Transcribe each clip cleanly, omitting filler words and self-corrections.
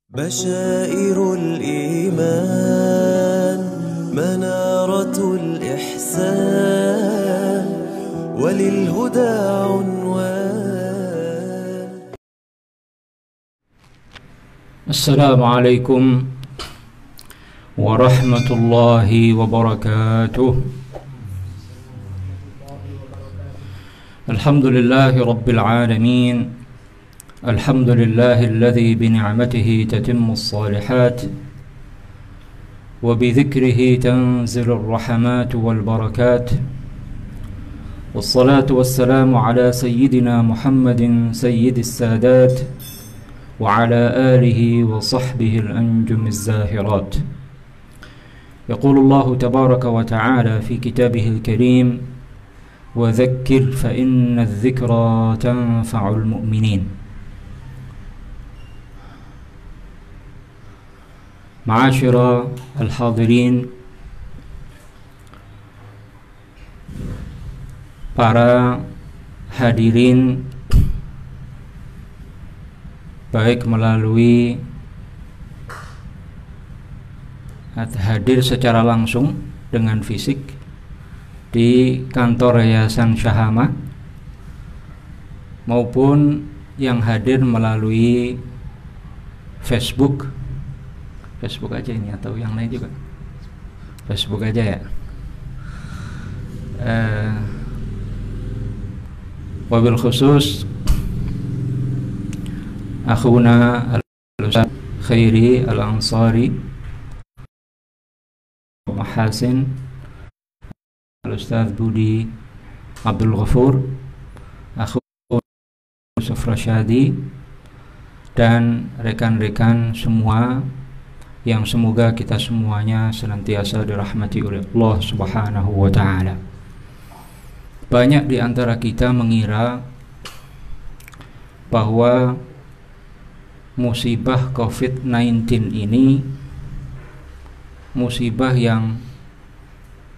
بشائر الإيمان منارة الإحسان وللهدى عنوان. السلام عليكم ورحمة الله وبركاته. الحمد لله رب العالمين، الحمد لله الذي بنعمته تتم الصالحات وبذكره تنزل الرحمات والبركات، والصلاة والسلام على سيدنا محمد سيد السادات وعلى آله وصحبه الأنجم الزاهرات. يقول الله تبارك وتعالى في كتابه الكريم: وذكر فإن الذكرى تنفع المؤمنين. Ma'asyira al-hadirin, para hadirin baik melalui hadir secara langsung dengan fisik di kantor Yayasan Syahama maupun yang hadir melalui Facebook aja ini atau yang lain juga. Facebook aja ya. Wabil khusus akhuna al-Ustaz Khairi al-Ansari Mahasin, al-Ustaz Budi Abdul Ghafur, akhuna Yusuf Rashadi, dan rekan-rekan semua yang semoga kita semuanya senantiasa dirahmati oleh Allah Subhanahu wa ta'ala. Banyak di antara kita mengira bahwa musibah COVID-19 ini musibah yang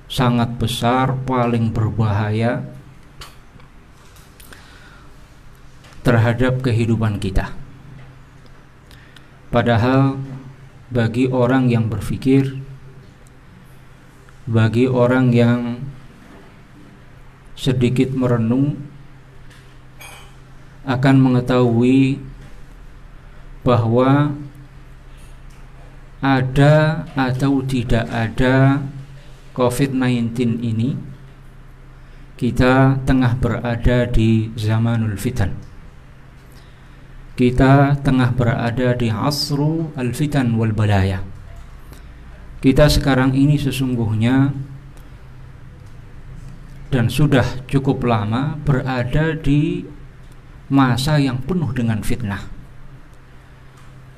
sangat besar, paling berbahaya terhadap kehidupan kita. Padahal bagi orang yang berpikir, bagi orang yang sedikit merenung, akan mengetahui bahwa ada atau tidak ada COVID-19 ini, kita tengah berada di zamanul fitan. Kita tengah berada di asru al-fitan wal balaya. Kita sekarang ini sesungguhnya dan sudah cukup lama berada di masa yang penuh dengan fitnah,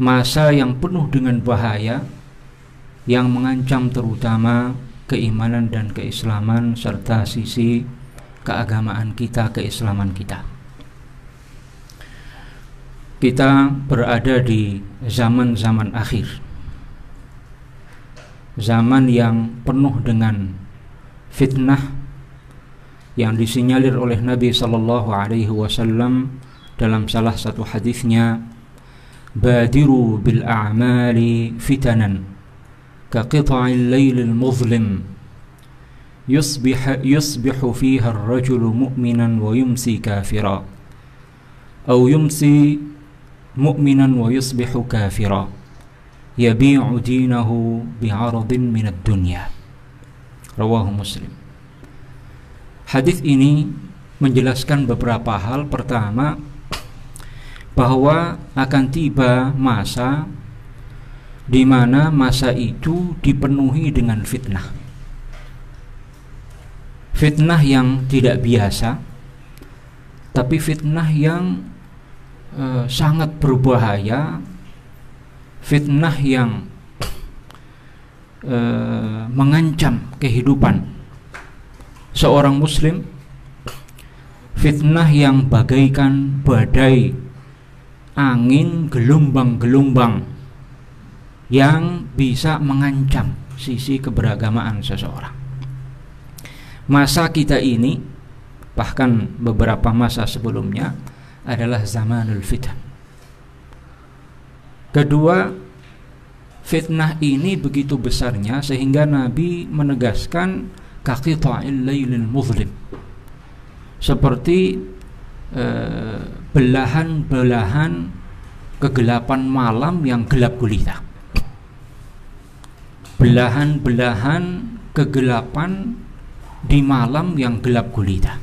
masa yang penuh dengan bahaya yang mengancam terutama keimanan dan keislaman serta sisi keagamaan kita, keislaman kita. Kita berada di zaman-zaman akhir, zaman yang penuh dengan fitnah yang disinyalir oleh Nabi sallallahu alaihi wasallam dalam salah satu hadisnya: badiru bil a'mali fitanan ka qita'il lailil muzlim yusbihu fiha ar-rajulu mu'minan wa yumsi kafira aw yumsi mu'minan wa yusbihu kafira yabi'u dinahu bi'aradin minad dunya. Rawahu Muslim. Hadis ini menjelaskan beberapa hal. Pertama, bahwa akan tiba masa di mana masa itu dipenuhi dengan fitnah. Fitnah yang tidak biasa, tapi fitnah yang sangat berbahaya, fitnah yang mengancam kehidupan seorang muslim, fitnah yang bagaikan badai angin gelombang-gelombang yang bisa mengancam sisi keberagamaan seseorang. Masa kita ini, bahkan beberapa masa sebelumnya, adalah zamanul fitan. Kedua, fitnah ini begitu besarnya sehingga Nabi menegaskan kaqita'il lailil muzlim, seperti belahan-belahan kegelapan malam yang gelap gulita. Belahan-belahan kegelapan di malam yang gelap gulita.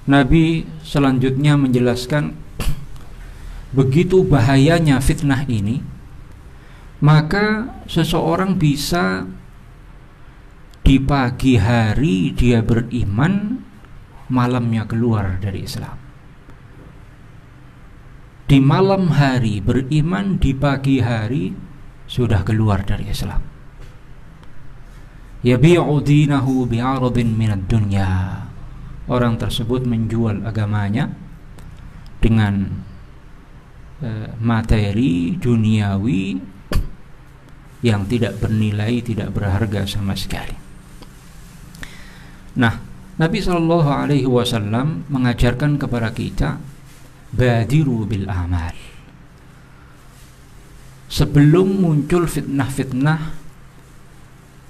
Nabi selanjutnya menjelaskan begitu bahayanya fitnah ini, maka seseorang bisa di pagi hari dia beriman, malamnya keluar dari Islam. Di malam hari beriman, di pagi hari sudah keluar dari Islam. Yabi'u dinahu bi'aradin minad dunya. Orang tersebut menjual agamanya dengan materi duniawi yang tidak bernilai, tidak berharga sama sekali. Nah, Nabi SAW mengajarkan kepada kita, badiru bil amal. Sebelum muncul fitnah-fitnah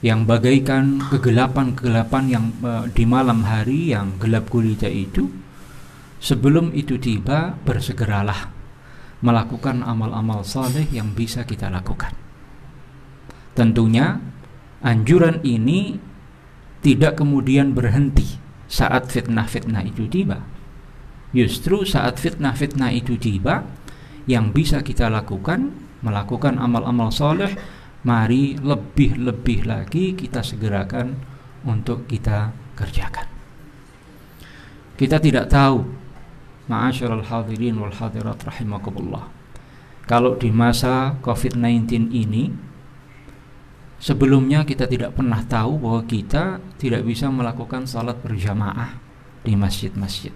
yang bagaikan kegelapan-kegelapan yang di malam hari yang gelap gulita itu, sebelum itu tiba, bersegeralah melakukan amal-amal saleh yang bisa kita lakukan. Tentunya anjuran ini tidak kemudian berhenti saat fitnah-fitnah itu tiba. Justru saat fitnah-fitnah itu tiba, yang bisa kita lakukan, melakukan amal-amal saleh, mari lebih-lebih lagi kita segerakan untuk kita kerjakan. Kita tidak tahu, ma'asyiral hadirin wal hadirat rahimakumullah, kalau di masa COVID-19 ini, sebelumnya kita tidak pernah tahu bahwa kita tidak bisa melakukan salat berjamaah di masjid-masjid.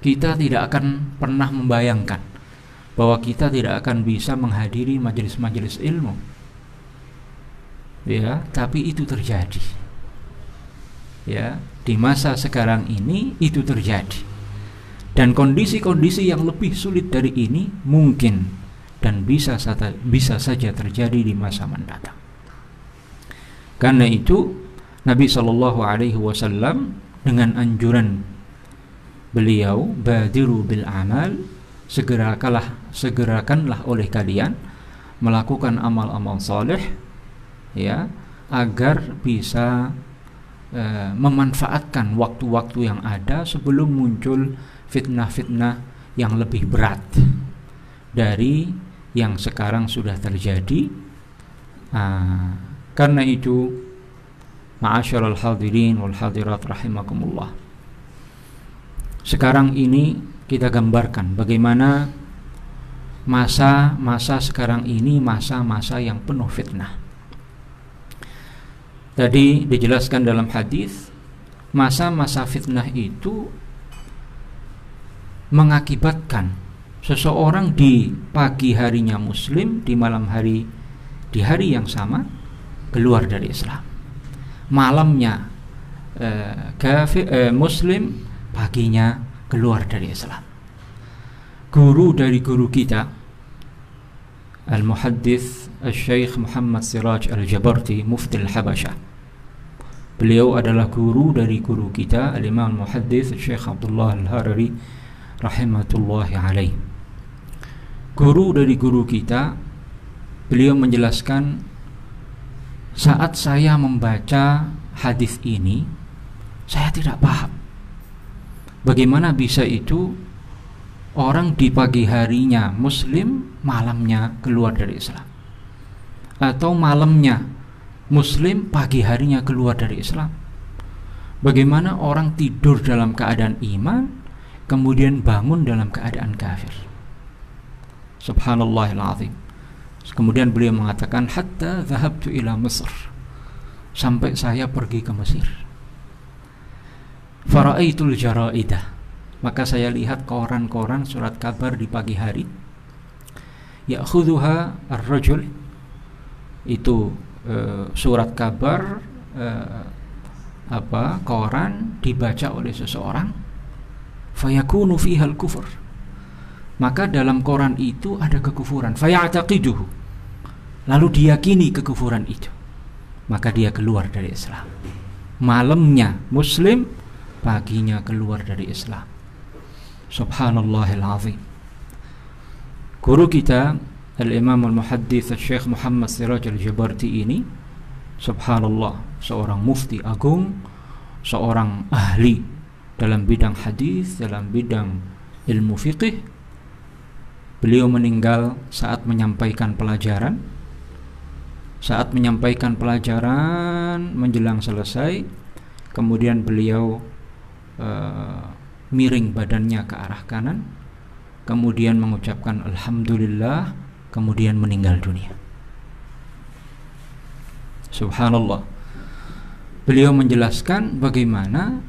Kita tidak akan pernah membayangkan bahwa kita tidak akan bisa menghadiri majelis-majelis ilmu. Ya, tapi itu terjadi. Ya, di masa sekarang ini itu terjadi. Dan kondisi-kondisi yang lebih sulit dari ini mungkin dan bisa saja terjadi di masa mendatang. Karena itu Nabi SAW dengan anjuran beliau, badiru bil amal, segerakanlah oleh kalian melakukan amal-amal saleh, ya, agar bisa memanfaatkan waktu-waktu yang ada sebelum muncul fitnah-fitnah yang lebih berat dari yang sekarang sudah terjadi. Karena itu, ma'asyiral hadirin wal hadirat rahimakumullah, sekarang ini kita gambarkan bagaimana masa-masa sekarang ini masa-masa yang penuh fitnah. Tadi dijelaskan dalam hadis, masa-masa fitnah itu mengakibatkan seseorang di pagi harinya muslim, di malam hari, di hari yang sama keluar dari Islam. Malamnya muslim, paginya keluar dari Islam. Guru dari guru kita, Al-Muhaddits Al-Syeikh Muhammad Siraj Al-Jabarti, Mufti Al-Habasyah. Beliau adalah guru dari guru kita, Al-Imam Al-Muhaddits Al-Syeikh Abdullah Al-Harari rahimatullahi alaih. Guru dari guru kita, beliau menjelaskan, saat saya membaca hadis ini, saya tidak paham bagaimana bisa itu orang di pagi harinya muslim, malamnya keluar dari Islam, atau malamnya muslim, pagi harinya keluar dari Islam. Bagaimana orang tidur dalam keadaan iman, kemudian bangun dalam keadaan kafir. Subhanallahil azim. Kemudian beliau mengatakan, hatta dhahabtu ila Mesir, sampai saya pergi ke Mesir. Fara'aitul jaraidah, maka saya lihat koran-koran surat kabar di pagi hari. Ya'khudhuha ar-rajul, itu surat kabar, koran dibaca oleh seseorang. Fayakunu fiha al-kufr, maka dalam Quran itu ada kekufuran, faya'taqiduhu, lalu diyakini kekufuran itu, maka dia keluar dari Islam. Malamnya Muslim, paginya keluar dari Islam. Subhanallahil azim. Guru kita Al-Imam Al-Muhaddits Syekh Muhammad Siraj Al-Jabarti ini, subhanallah, seorang mufti agung, seorang ahli dalam bidang hadis, dalam bidang ilmu fiqih. Beliau meninggal saat menyampaikan pelajaran. Saat menyampaikan pelajaran menjelang selesai, kemudian beliau miring badannya ke arah kanan, kemudian mengucapkan alhamdulillah, kemudian meninggal dunia. Subhanallah. Beliau menjelaskan bagaimana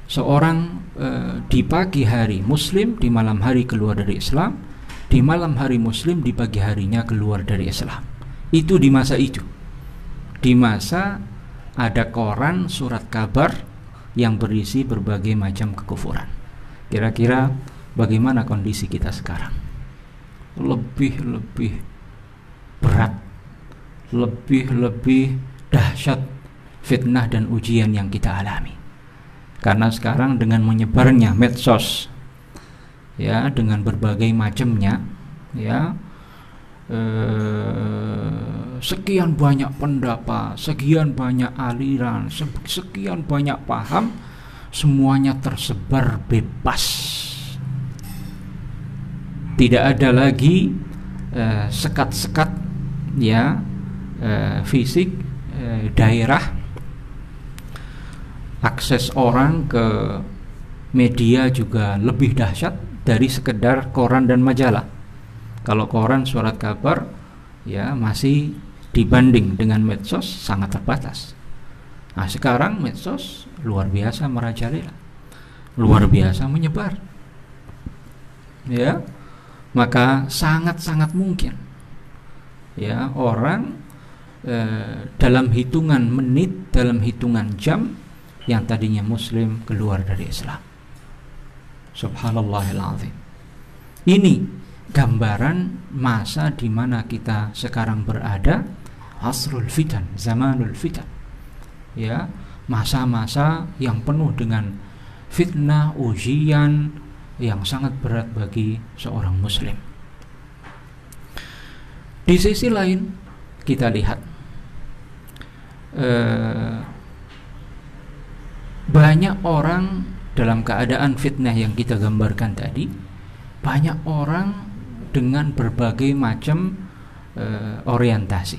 seorang di pagi hari Muslim, di malam hari keluar dari Islam, di malam hari Muslim, di pagi harinya keluar dari Islam. Itu di masa itu, di masa ada koran surat kabar yang berisi berbagai macam kekufuran. Kira-kira bagaimana kondisi kita sekarang? Lebih berat, lebih dahsyat fitnah dan ujian yang kita alami. Karena sekarang dengan menyebarnya medsos, ya, dengan berbagai macamnya, ya, sekian banyak pendapat, sekian banyak aliran, sekian banyak paham, semuanya tersebar bebas. Tidak ada lagi sekat-sekat, ya, fisik, daerah. Akses orang ke media juga lebih dahsyat dari sekedar koran dan majalah. Kalau koran surat kabar, ya, masih dibanding dengan medsos sangat terbatas. Nah, sekarang medsos luar biasa merajalela, luar biasa menyebar, ya. Maka sangat mungkin, ya, orang dalam hitungan menit, dalam hitungan jam, yang tadinya Muslim keluar dari Islam. Subhanallahil azim. Ini gambaran masa di mana kita sekarang berada, asrul fitan, zamanul fitan. Ya, masa-masa yang penuh dengan fitnah, ujian yang sangat berat bagi seorang Muslim. Di sisi lain kita lihat banyak orang dalam keadaan fitnah yang kita gambarkan tadi, banyak orang dengan berbagai macam orientasi.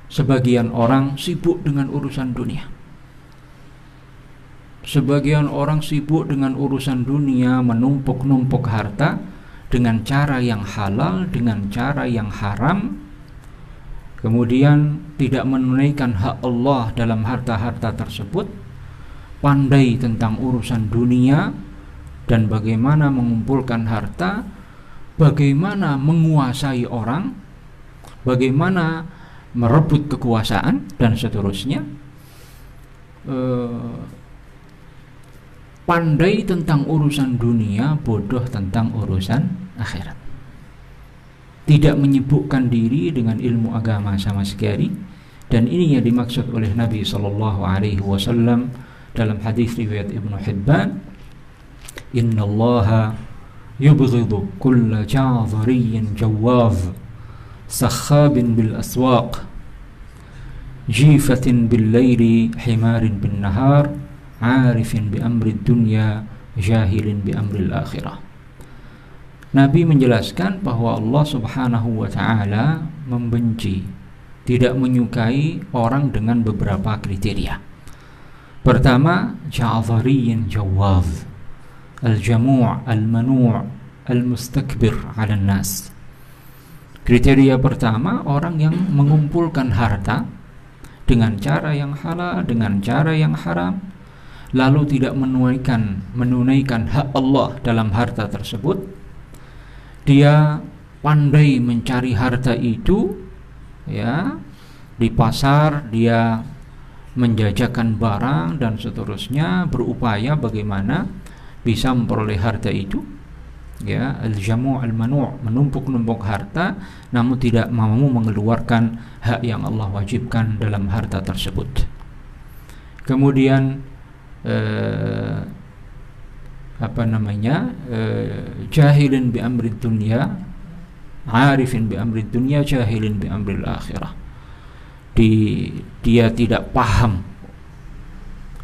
Sebagian orang sibuk dengan urusan dunia, sebagian orang sibuk dengan urusan dunia, menumpuk-numpuk harta dengan cara yang halal, dengan cara yang haram, kemudian tidak menunaikan hak Allah dalam harta-harta tersebut, pandai tentang urusan dunia dan bagaimana mengumpulkan harta, bagaimana menguasai orang, bagaimana merebut kekuasaan, dan seterusnya. Pandai tentang urusan dunia, bodoh tentang urusan akhirat. Tidak menyibukkan diri dengan ilmu agama sama sekali. Dan ini yang dimaksud oleh Nabi SAW dalam hadis riwayat Ibnu Hibban, innallaha yubghidu kulla ja'dhariyyin jawaz sakhabin bil aswaq jifatin bil laili himarin bin nahar arifin bi amri dunya jahilin bi amri akhirah. Nabi menjelaskan bahwa Allah Subhanahu wa ta'ala membenci, tidak menyukai orang dengan beberapa kriteria. Pertama, ja'dhariyyin jawaz, al-jamu', al-manu', al-mustakbir 'alan nas. Kriteria pertama, orang yang mengumpulkan harta dengan cara yang halal, dengan cara yang haram, lalu tidak menunaikan hak Allah dalam harta tersebut. Dia pandai mencari harta itu, ya, di pasar dia menjajakan barang dan seterusnya, berupaya bagaimana bisa memperoleh harta itu. ya, al-jamu' al-manu', menumpuk-numpuk harta namun tidak mau mengeluarkan hak yang Allah wajibkan dalam harta tersebut. Kemudian jahilin bi amri dunya, arifin bi amri dunya, jahilin bi amri akhirah. Dia tidak paham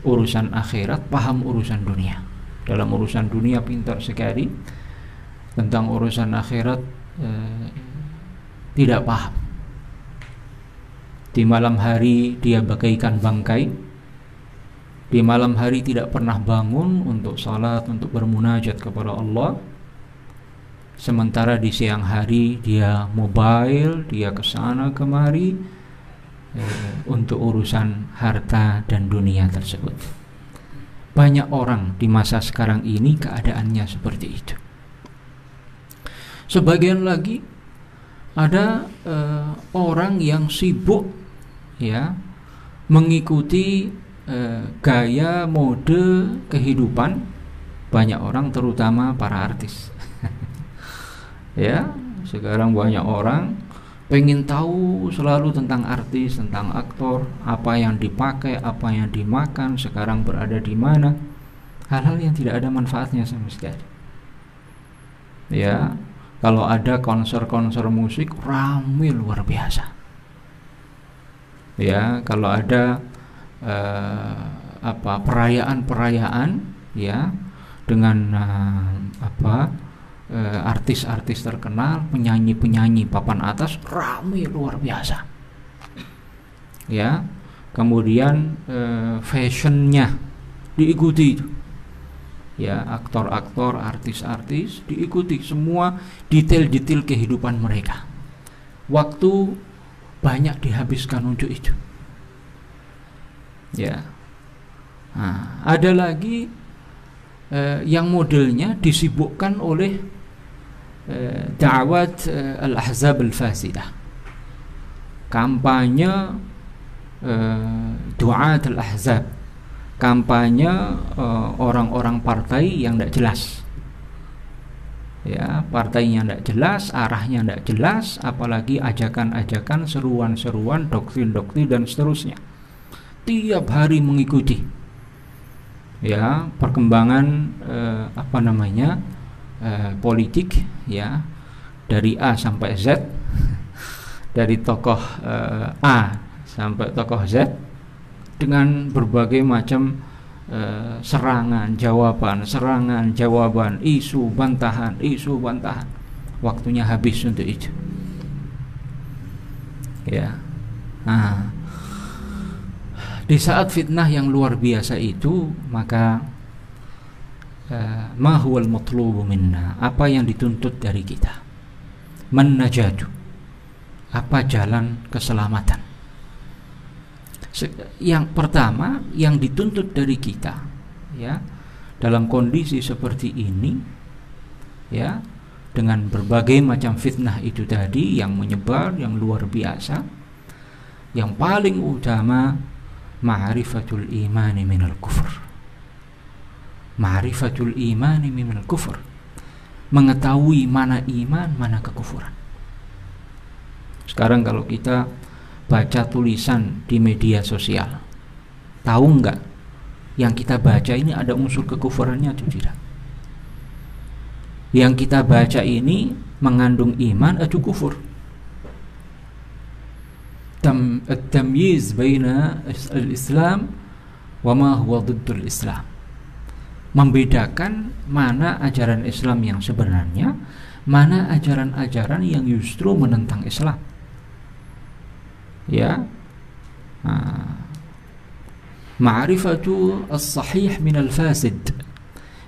urusan akhirat, paham urusan dunia. Dalam urusan dunia pintar sekali, tentang urusan akhirat tidak paham. Di malam hari dia bagaikan bangkai. Di malam hari tidak pernah bangun untuk salat, untuk bermunajat kepada Allah. Sementara di siang hari dia mobile, dia kesana kemari untuk urusan harta dan dunia tersebut. Banyak orang di masa sekarang ini keadaannya seperti itu. Sebagian lagi ada orang yang sibuk ya mengikuti gaya mode kehidupan banyak orang, terutama para artis. Ya, sekarang banyak orang pengen tahu selalu tentang artis, tentang aktor, apa yang dipakai, apa yang dimakan, sekarang berada di mana. Hal-hal yang tidak ada manfaatnya sama sekali. Ya, kalau ada konser-konser musik ramai luar biasa. Ya, kalau ada perayaan-perayaan ya dengan artis-artis terkenal, penyanyi-penyanyi papan atas, ramai luar biasa. Ya, kemudian fashionnya diikuti, ya, aktor-aktor, artis-artis diikuti semua detail-detail kehidupan mereka. Waktu banyak dihabiskan untuk itu. Ya, nah, ada lagi yang modelnya disibukkan oleh da'wat al-ahzab al-fasidah, kampanye du'at al-ahzab, kampanye orang-orang partai yang tidak jelas. Ya, partainya tidak jelas, arahnya tidak jelas, apalagi ajakan-ajakan, seruan-seruan, doktrin-doktrin dan seterusnya. Tiap hari mengikuti ya perkembangan politik ya, dari A sampai Z, dari tokoh A sampai tokoh Z, dengan berbagai macam serangan jawaban, isu bantahan. Waktunya habis untuk itu. Ya, nah, di saat fitnah yang luar biasa itu, maka ma huwal matlubu minna, apa yang dituntut dari kita? Man najatu, apa jalan keselamatan? Yang pertama yang dituntut dari kita, ya, dalam kondisi seperti ini, ya, dengan berbagai macam fitnah itu tadi yang menyebar yang luar biasa, yang paling utama ma'rifatul imani minal kufur. Ma'rifatul imani minal kufur, mengetahui mana iman, mana kekufuran. Sekarang kalau kita baca tulisan di media sosial, tahu nggak yang kita baca ini ada unsur kekufurannya atau tidak? Yang kita baca ini mengandung iman atau kufur? At-tamyiz baina al-Islam wa ma huwa diddul Islam, membedakan mana ajaran Islam yang sebenarnya, mana ajaran-ajaran yang justru menentang Islam. Ya, ma'rifatu as-sahih min al-fasid,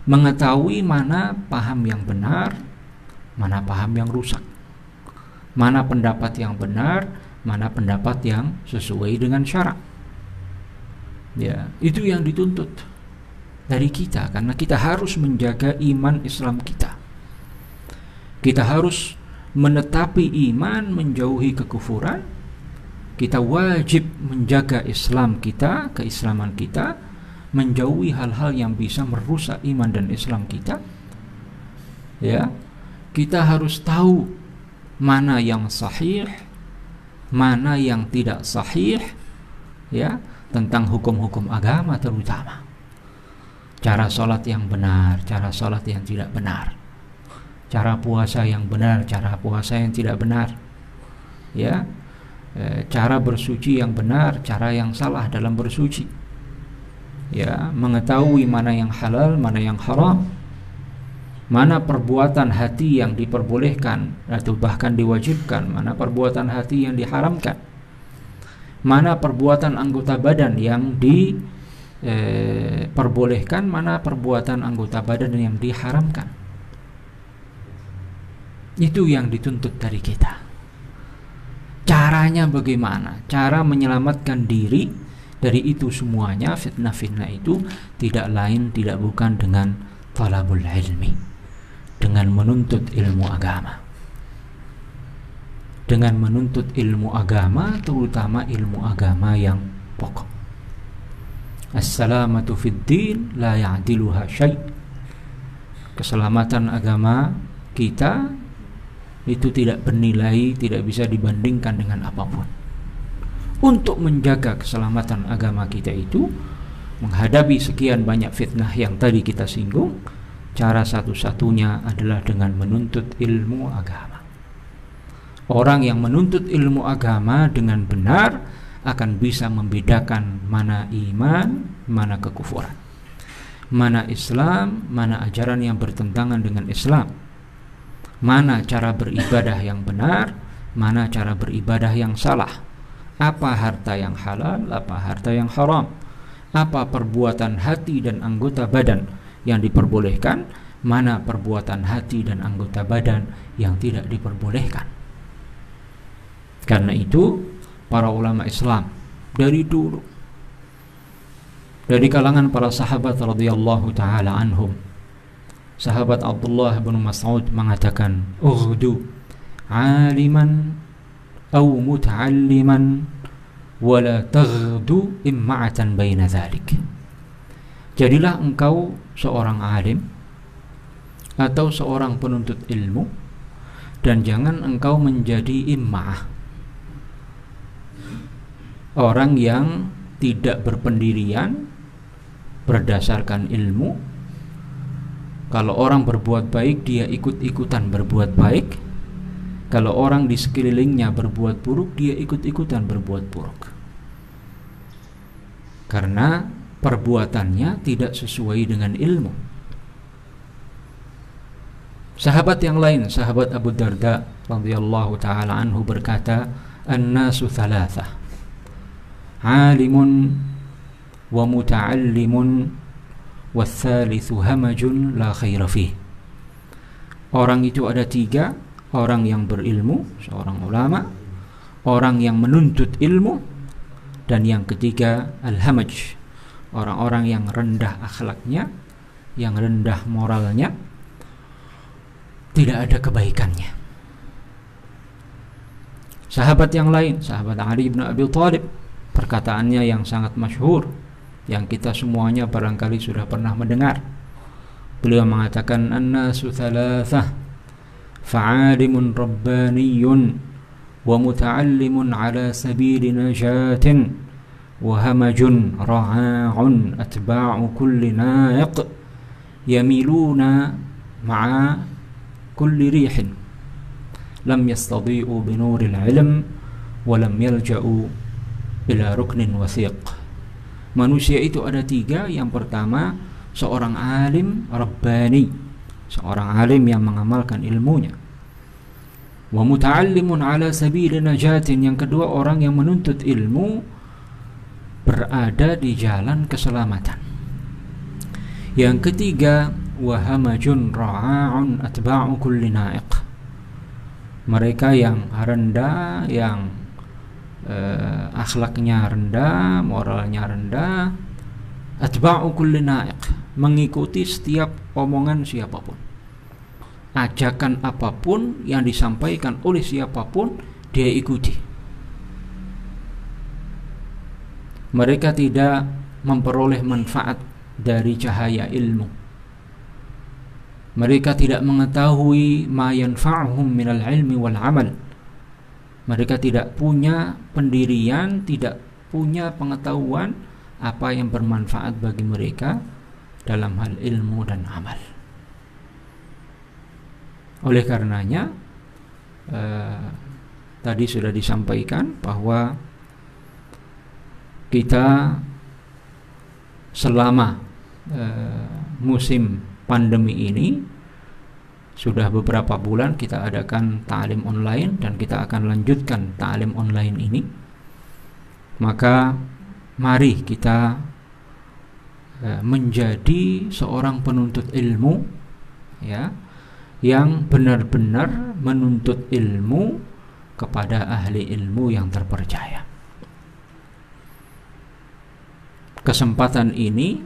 mengetahui mana paham yang benar, mana paham yang rusak, mana pendapat yang benar, mana pendapat yang sesuai dengan syarak. Ya, itu yang dituntut dari kita, karena kita harus menjaga iman Islam kita. Kita harus menetapi iman, menjauhi kekufuran. Kita wajib menjaga Islam kita, keislaman kita, menjauhi hal-hal yang bisa merusak iman dan Islam kita. Ya, kita harus tahu mana yang sahih, mana yang tidak sahih, ya, tentang hukum-hukum agama, terutama cara sholat yang benar, cara sholat yang tidak benar, cara puasa yang benar, cara puasa yang tidak benar, ya, cara bersuci yang benar, cara yang salah dalam bersuci, ya, mengetahui mana yang halal, mana yang haram, mana perbuatan hati yang diperbolehkan atau bahkan diwajibkan, mana perbuatan hati yang diharamkan, mana perbuatan anggota badan yang diperbolehkan, mana perbuatan anggota badan yang diharamkan. Itu yang dituntut dari kita. Caranya bagaimana? Cara menyelamatkan diri dari itu semuanya, fitnah-fitnah itu, tidak lain tidak bukan dengan talabul ilmi, dengan menuntut ilmu agama. Dengan menuntut ilmu agama, terutama ilmu agama yang pokok. As-salamatu fid din la ya'diluha syai'. Keselamatan agama kita itu tidak bernilai, tidak bisa dibandingkan dengan apapun. Untuk menjaga keselamatan agama kita itu, menghadapi sekian banyak fitnah yang tadi kita singgung, cara satu-satunya adalah dengan menuntut ilmu agama. Orang yang menuntut ilmu agama dengan benar akan bisa membedakan mana iman, mana kekufuran, mana Islam, mana ajaran yang bertentangan dengan Islam, mana cara beribadah yang benar, mana cara beribadah yang salah, apa harta yang halal, apa harta yang haram, apa perbuatan hati dan anggota badan yang diperbolehkan, mana perbuatan hati dan anggota badan yang tidak diperbolehkan. Karena itu para ulama Islam dari dulu, dari kalangan para sahabat radhiyallahu taala anhum, sahabat Abdullah bin Mas'ud mengatakan, "Ughdu 'aliman aw muta'alliman wa la taghdu imma'atan baina dzalik." Jadilah engkau seorang alim atau seorang penuntut ilmu, dan jangan engkau menjadi imma'ah, orang yang tidak berpendirian berdasarkan ilmu. Kalau orang berbuat baik, dia ikut-ikutan berbuat baik. Kalau orang di sekelilingnya berbuat buruk, dia ikut-ikutan berbuat buruk, karena perbuatannya tidak sesuai dengan ilmu. Sahabat yang lain, sahabat Abu Darda radhiyallahu taala anhu berkata, "An-nasu thalathah, 'alimun wa muta'allimun watsalitsu hamajun la khaira fih." Orang itu ada tiga: orang yang berilmu, seorang ulama, orang yang menuntut ilmu, dan yang ketiga al-hamaj, orang-orang yang rendah akhlaknya, yang rendah moralnya, tidak ada kebaikannya. Sahabat yang lain, sahabat Ali bin Abi Thalib, perkataannya yang sangat masyhur, yang kita semuanya barangkali sudah pernah mendengar. Beliau mengatakan, "An-nasu thalathah, fa'alimun rabbaniyun wa muta'allimun ala sabili najatin wa hamajun ra'a'un atba'u kulli na'iq yamiluna ma'a kulli rihin lam yastadi'u binuril ilm wa lam yalja'u ila ruknin wasiq." Manusia itu ada tiga. Yang pertama, seorang alim rabbani, seorang alim yang mengamalkan ilmunya. Wa muta'allimun ala sabili najatin, yang kedua orang yang menuntut ilmu berada di jalan keselamatan. Yang ketiga, wa hamajun ra'a'un atba'u kulli na'iq, mereka yang rendah, yang akhlaknya rendah, moralnya rendah, atba'u kulli na'iq, mengikuti setiap omongan siapapun, ajakan apapun yang disampaikan oleh siapapun dia ikuti. Mereka tidak memperoleh manfaat dari cahaya ilmu. Mereka tidak mengetahui ma yanfa'uhum minal ilmi wal amal. Mereka tidak punya pendirian, tidak punya pengetahuan apa yang bermanfaat bagi mereka dalam hal ilmu dan amal. Oleh karenanya tadi sudah disampaikan bahwa kita selama musim pandemi ini sudah beberapa bulan kita adakan ta'lim online dan kita akan lanjutkan ta'lim online ini. Maka mari kita menjadi seorang penuntut ilmu, ya, yang benar-benar menuntut ilmu kepada ahli ilmu yang terpercaya. Kesempatan ini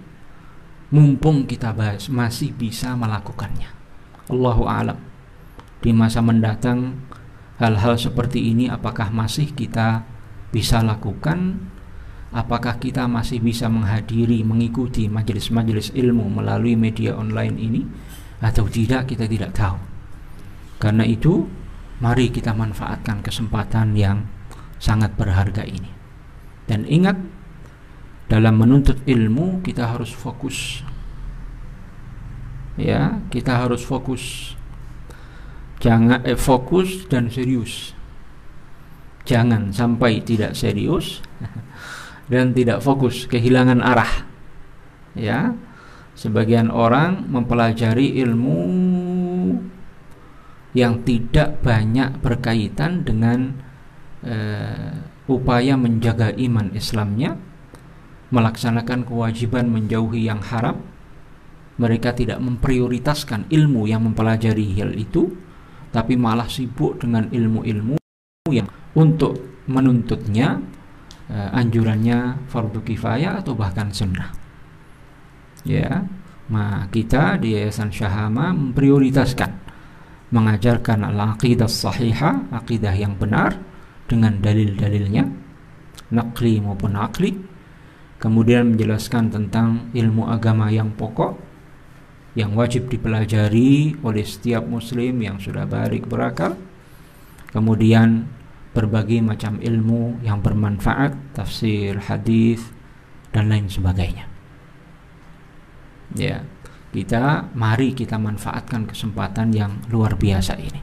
mumpung kita masih bisa melakukannya. Allahu a'lam. Di masa mendatang hal-hal seperti ini apakah masih kita bisa lakukan? Apakah kita masih bisa menghadiri, mengikuti majelis-majelis ilmu melalui media online ini atau tidak, kita tidak tahu. Karena itu mari kita manfaatkan kesempatan yang sangat berharga ini. Dan ingat, dalam menuntut ilmu kita harus fokus. Ya, kita harus fokus. Jangan fokus dan serius. Jangan sampai tidak serius dan tidak fokus, kehilangan arah. Ya, sebagian orang mempelajari ilmu yang tidak banyak berkaitan dengan upaya menjaga iman Islamnya, melaksanakan kewajiban menjauhi yang haram. Mereka tidak memprioritaskan ilmu yang mempelajari hal itu, tapi malah sibuk dengan ilmu-ilmu yang untuk menuntutnya anjurannya fardu kifayah atau bahkan sunnah. Ya, kita di Yayasan Syahama memprioritaskan mengajarkan al-aqidah sahihah, aqidah yang benar dengan dalil-dalilnya, naqli maupun aqli. Kemudian menjelaskan tentang ilmu agama yang pokok yang wajib dipelajari oleh setiap muslim yang sudah balik berakal. Kemudian berbagai macam ilmu yang bermanfaat, tafsir, hadis dan lain sebagainya. Ya, mari kita manfaatkan kesempatan yang luar biasa ini.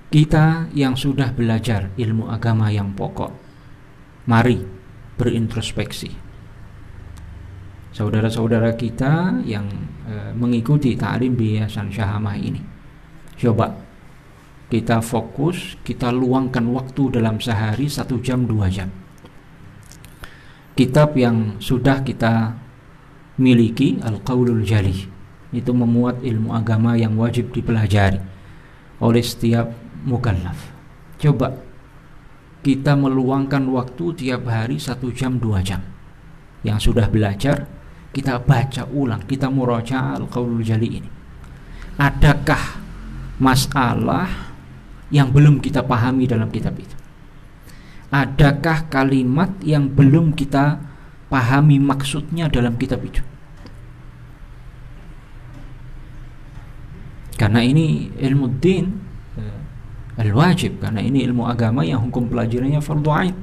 Kita yang sudah belajar ilmu agama yang pokok, mari berintrospeksi. Saudara-saudara kita yang mengikuti ta'lim di Yayasan Syahamah ini, coba kita fokus, kita luangkan waktu dalam sehari 1 jam 2 jam. Kitab yang sudah kita miliki, Al-Qaulul Jali, itu memuat ilmu agama yang wajib dipelajari oleh setiap mukallaf. Coba kita meluangkan waktu tiap hari 1 jam 2 jam. Yang sudah belajar, kita baca ulang, kita murajaah Al-Qaulul Jali ini. Adakah masalah yang belum kita pahami dalam kitab itu? Adakah kalimat yang belum kita pahami maksudnya dalam kitab itu? Karena ini ilmu din al-wajib, karena ini ilmu agama yang hukum pelajarannya fardhu ain.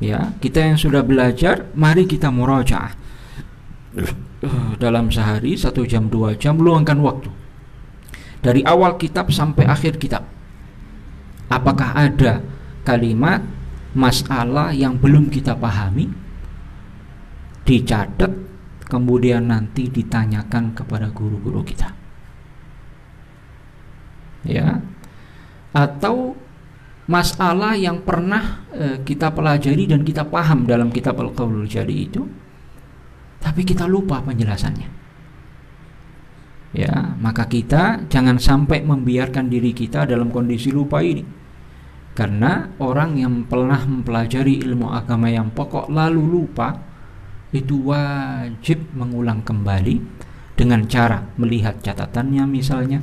Ya, kita yang sudah belajar, mari kita murajaah dalam sehari 1 jam 2 jam, luangkan waktu dari awal kitab sampai akhir kitab. Apakah ada kalimat, masalah yang belum kita pahami? Dicatat, kemudian nanti ditanyakan kepada guru-guru kita. Ya, atau masalah yang pernah kita pelajari dan kita paham dalam kitab Al-Qaulul Jali itu, tapi kita lupa penjelasannya. Ya, maka kita jangan sampai membiarkan diri kita dalam kondisi lupa ini. Karena orang yang pernah mempelajari ilmu agama yang pokok lalu lupa, itu wajib mengulang kembali dengan cara melihat catatannya misalnya,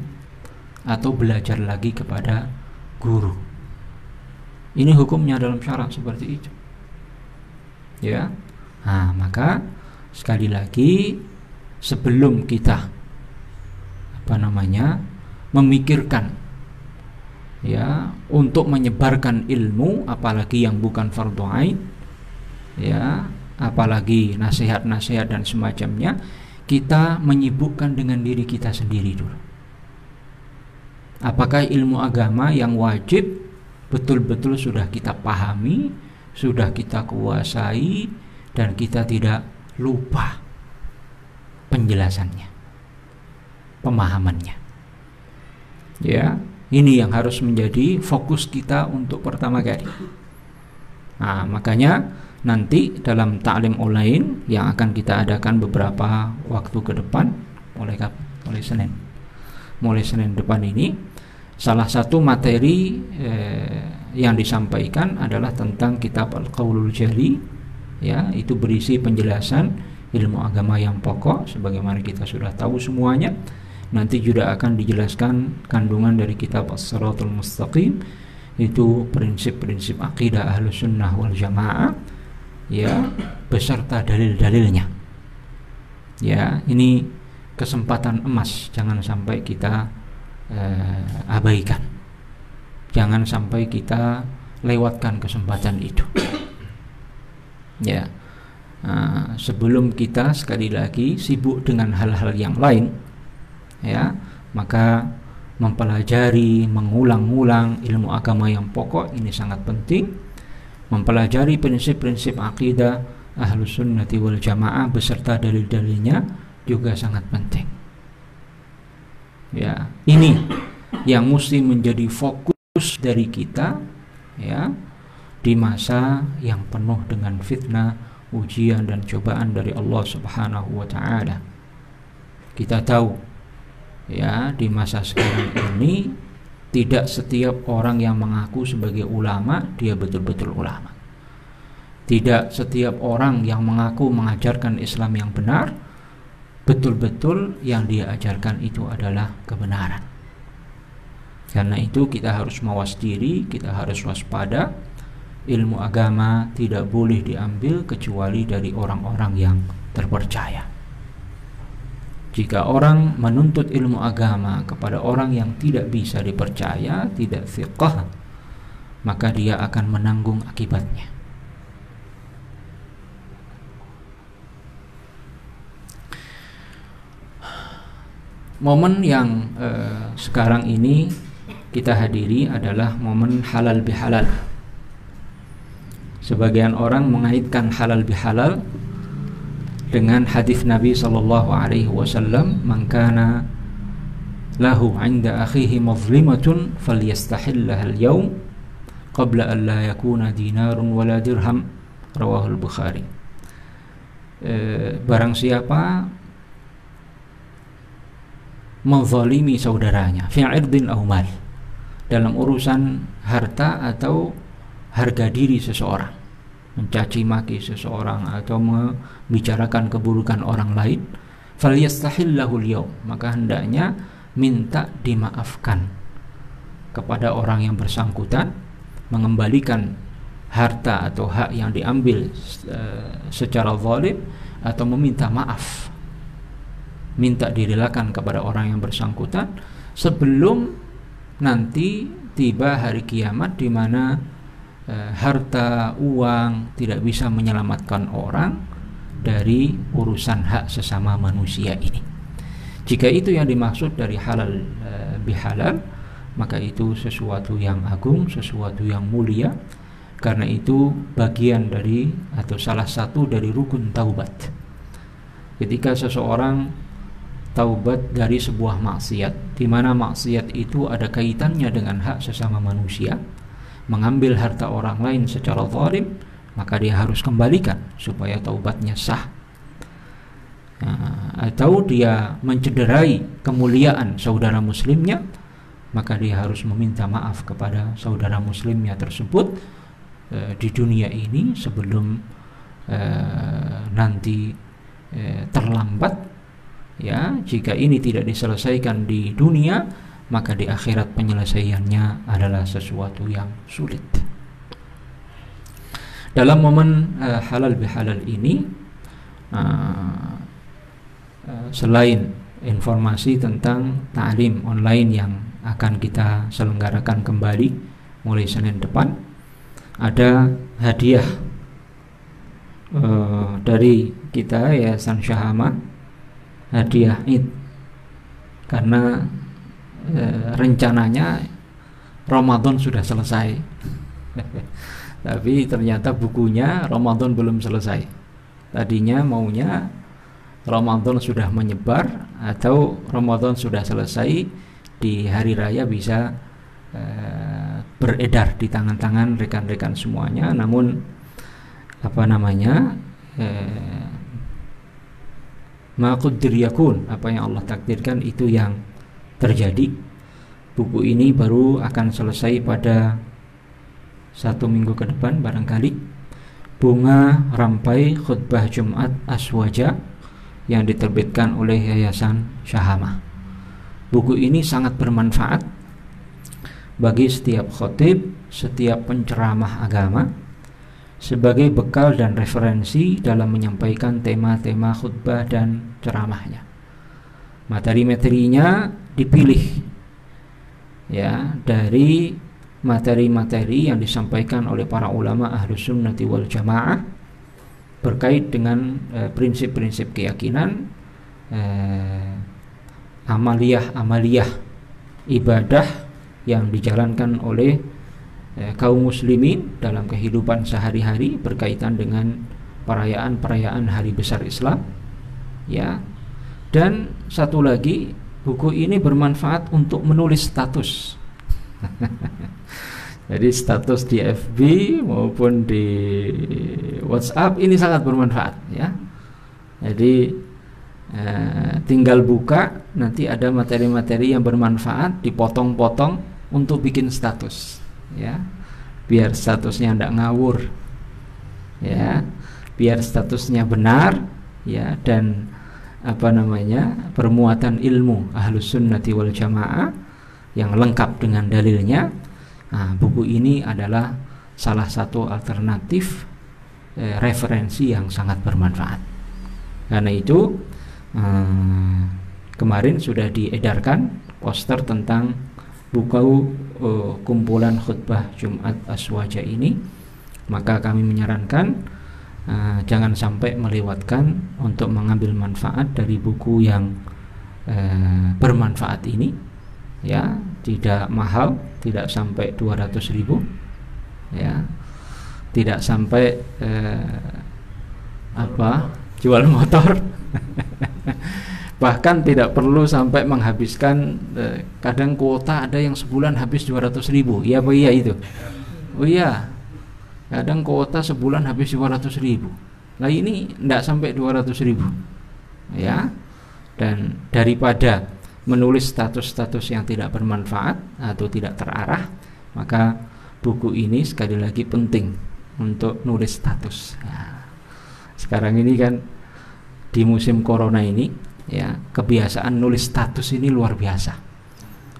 atau belajar lagi kepada guru. Ini hukumnya dalam syarak seperti itu. Ya. Nah, maka sekali lagi sebelum kita memikirkan ya untuk menyebarkan ilmu, apalagi yang bukan fardhu ain ya, apalagi nasihat-nasihat dan semacamnya, kita menyibukkan dengan diri kita sendiri dulu. Apakah ilmu agama yang wajib betul-betul sudah kita pahami, sudah kita kuasai, dan kita tidak lupa penjelasannya, pemahamannya. Ya, ini yang harus menjadi fokus kita untuk pertama kali. Nah, makanya nanti dalam ta'lim online yang akan kita adakan beberapa waktu ke depan, mulai Senin depan ini, salah satu materi yang disampaikan adalah tentang kitab Al-Qaulul Jali, ya, itu berisi penjelasan ilmu agama yang pokok sebagaimana kita sudah tahu semuanya. Nanti juga akan dijelaskan kandungan dari kitab As-Siratul Mustaqim, itu prinsip-prinsip akidah Ahlus Sunnah wal Jamaah, ya, beserta dalil-dalilnya. Ya, ini kesempatan emas, jangan sampai kita abaikan, jangan sampai kita lewatkan kesempatan itu. Ya, sebelum kita sekali lagi sibuk dengan hal-hal yang lain, ya, maka mempelajari, mengulang-ulang ilmu agama yang pokok ini sangat penting. Mempelajari prinsip-prinsip akidah Ahlus Sunnati wal Jamaah beserta dalil-dalilnya juga sangat penting. Ya, ini yang mesti menjadi fokus dari kita, ya, di masa yang penuh dengan fitnah, ujian dan cobaan dari Allah Subhanahu wa taala. Kita tahu, ya, di masa sekarang ini tidak setiap orang yang mengaku sebagai ulama dia betul-betul ulama. Tidak setiap orang yang mengaku mengajarkan Islam yang benar betul-betul yang dia ajarkan itu adalah kebenaran. Karena itu kita harus mawas diri, kita harus waspada. Ilmu agama tidak boleh diambil kecuali dari orang-orang yang terpercaya. Jika orang menuntut ilmu agama kepada orang yang tidak bisa dipercaya, tidak thiqah, maka dia akan menanggung akibatnya. Momen yang sekarang ini kita hadiri adalah momen halal bihalal. Sebagian orang mengaitkan halal bihalal dengan hadis Nabi sallallahu alaihi wasallam, "Man kana lahu 'inda akhihi mazlimatun falyastahillaha al-yawm qabla an la yakuna dinarun wala dirham." Rawahul Bukhari. Barang siapa menzalimi saudaranya fi 'irdin aw mal, dalam urusan harta atau harga diri seseorang, mencaci maki seseorang atau membicarakan keburukan orang lain, falyastahillahu al-yawm, maka hendaknya minta dimaafkan kepada orang yang bersangkutan, mengembalikan harta atau hak yang diambil secara zalim, atau meminta maaf, minta direlakan kepada orang yang bersangkutan sebelum nanti tiba hari kiamat di mana harta, uang tidak bisa menyelamatkan orang dari urusan hak sesama manusia ini. Jika itu yang dimaksud dari halal bihalal, maka itu sesuatu yang agung, sesuatu yang mulia. Karena itu bagian dari atau salah satu dari rukun taubat. Ketika seseorang taubat dari sebuah maksiat, di mana maksiat itu ada kaitannya dengan hak sesama manusia, mengambil harta orang lain secara zalim, maka dia harus kembalikan supaya taubatnya sah. Atau dia mencederai kemuliaan saudara muslimnya, maka dia harus meminta maaf kepada saudara muslimnya tersebut di dunia ini sebelum nanti terlambat. Ya, jika ini tidak diselesaikan di dunia, maka di akhirat penyelesaiannya adalah sesuatu yang sulit. Dalam momen halal bihalal ini, selain informasi tentang ta'lim online yang akan kita selenggarakan kembali mulai Senin depan. Ada hadiah dari kita Yayasan Syahama, hadiah Id, karena rencananya Ramadan sudah selesai tapi ternyata bukunya Ramadan belum selesai. Tadinya maunya Ramadan sudah menyebar atau Ramadan sudah selesai, di hari raya bisa beredar di tangan-tangan rekan-rekan semuanya. Namun ma qaddir yakun, apa yang Allah takdirkan itu yang terjadi. Buku ini baru akan selesai pada 1 minggu ke depan barangkali. Bunga Rampai Khutbah Jumat Aswaja yang diterbitkan oleh Yayasan Syahama. Buku ini sangat bermanfaat bagi setiap khotib, setiap penceramah agama, sebagai bekal dan referensi dalam menyampaikan tema-tema khutbah dan ceramahnya. Materi-materinya dipilih ya dari materi-materi yang disampaikan oleh para ulama Ahlus Sunnati wal Jamaah berkait dengan prinsip-prinsip keyakinan, amaliyah ibadah yang dijalankan oleh kaum muslimin dalam kehidupan sehari-hari berkaitan dengan perayaan-perayaan hari besar Islam ya. Dan satu lagi, buku ini bermanfaat untuk menulis status jadi status di FB maupun di WhatsApp ini sangat bermanfaat ya. Jadi tinggal buka, nanti ada materi-materi yang bermanfaat dipotong-potong untuk bikin status ya, biar statusnya tidak ngawur ya, biar statusnya benar ya, dan permuatan ilmu Ahlus Sunnati wal Jamaah yang lengkap dengan dalilnya. Buku ini adalah salah satu alternatif referensi yang sangat bermanfaat. Karena itu kemarin sudah diedarkan poster tentang buku kumpulan khutbah Jumat Aswaja ini. Maka kami menyarankan jangan sampai melewatkan untuk mengambil manfaat dari buku yang bermanfaat ini ya. Tidak mahal, tidak sampai 200.000 ya, tidak sampai jual motor bahkan tidak perlu sampai menghabiskan kadang kuota ada yang sebulan habis 200.000. Iya apa iya itu? Oh iya, kadang kuota sebulan habis 200.000. Nah ini tidak sampai 200.000 ya. Dan daripada menulis status-status yang tidak bermanfaat atau tidak terarah, maka buku ini sekali lagi penting untuk nulis status. Nah, sekarang ini kan di musim corona ini ya, kebiasaan nulis status ini luar biasa.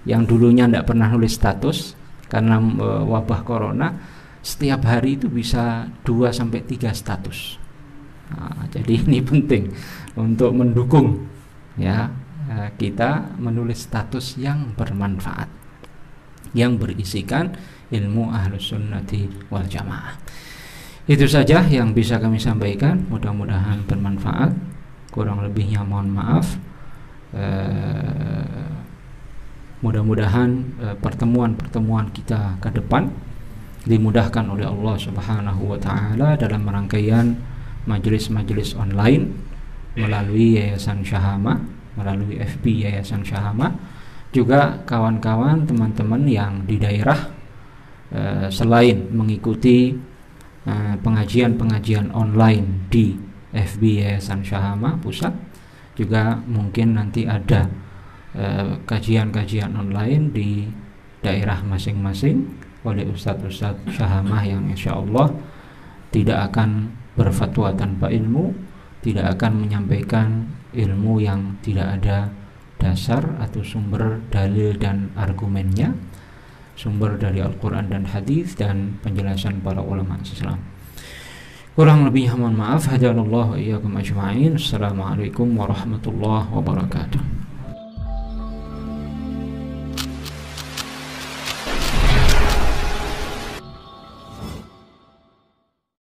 Yang dulunya tidak pernah nulis status karena wabah corona, setiap hari itu bisa 2-3 status. Nah, jadi ini penting untuk mendukung ya kita menulis status yang bermanfaat, yang berisikan ilmu Ahlus Sunnati wal Jamaah. Itu saja yang bisa kami sampaikan, mudah-mudahan bermanfaat. Kurang lebihnya mohon maaf. Mudah-mudahan pertemuan-pertemuan kita ke depan dimudahkan oleh Allah Subhanahu wa taala dalam rangkaian majelis-majelis online melalui Yayasan Syahama, melalui FB Yayasan Syahama. Juga kawan-kawan teman-teman yang di daerah selain mengikuti pengajian-pengajian online di FB Yayasan Syahama Pusat, juga mungkin nanti ada kajian-kajian online di daerah masing-masing oleh ustadz-ustadz Syahama yang insya Allah tidak akan berfatwa tanpa ilmu, tidak akan menyampaikan ilmu yang tidak ada dasar atau sumber dalil dan argumennya, sumber dari Al-Quran dan Hadis dan penjelasan para ulama Islam. Kurang lebih mohon maaf. Hadanallahu wa iyyakum ajma'in. Assalamualaikum warahmatullahi wabarakatuh.